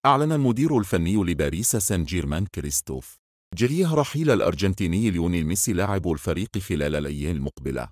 أعلن المدير الفني لباريس سان جيرمان كريستوف جيريه رحيل الأرجنتيني ليونيل ميسي لاعب الفريق خلال الأيام المقبلة.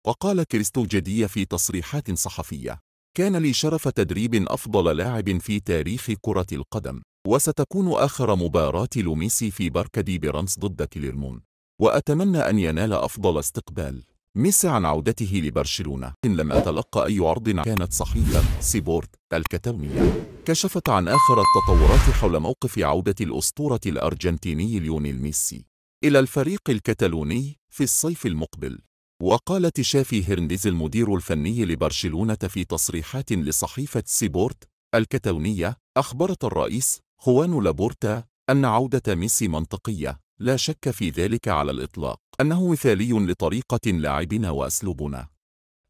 وقال كريستوف جدية في تصريحات صحفية: كان لي شرف تدريب أفضل لاعب في تاريخ كرة القدم، وستكون آخر مباراة لميسي في بارك دي برانس ضد كليرمون، وأتمنى أن ينال أفضل استقبال. ميسي عن عودته لبرشلونة لم أتلقى أي عرض. كانت صحيفة سبورت الكتالونية كشفت عن آخر التطورات حول موقف عودة الأسطورة الأرجنتيني ليونيل ميسي إلى الفريق الكتالوني في الصيف المقبل. وقال تشافي هيرنانديز المدير الفني لبرشلونة في تصريحات لصحيفة سبورت الكتالونية: أخبرت الرئيس خوان لابورتا أن عودة ميسي منطقية، لا شك في ذلك على الإطلاق، أنه مثالي لطريقة لعبنا وأسلوبنا.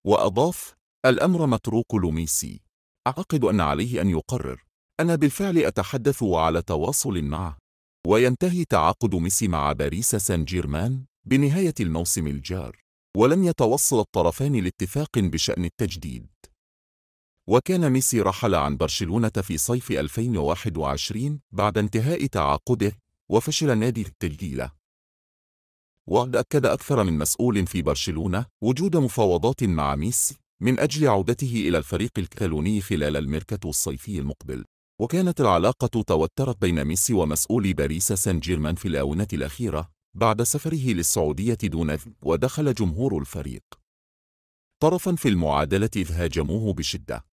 وأضاف: الأمر متروك لميسي، أعتقد أن عليه أن يقرر. أنا بالفعل أتحدث وعلى تواصل معه. وينتهي تعاقد ميسي مع باريس سان جيرمان بنهاية الموسم الجار، ولم يتوصل الطرفان لاتفاق بشأن التجديد. وكان ميسي رحل عن برشلونة في صيف 2021 بعد انتهاء تعاقده وفشل النادي في تجديده. وقد أكد أكثر من مسؤول في برشلونة وجود مفاوضات مع ميسي من أجل عودته إلى الفريق الكتالوني خلال الميركاتو الصيفي المقبل. وكانت العلاقة توترت بين ميسي ومسؤولي باريس سان جيرمان في الآونة الأخيرة بعد سفره للسعودية دون ودخل جمهور الفريق طرفا في المعادلة إذ هاجموه بشدة.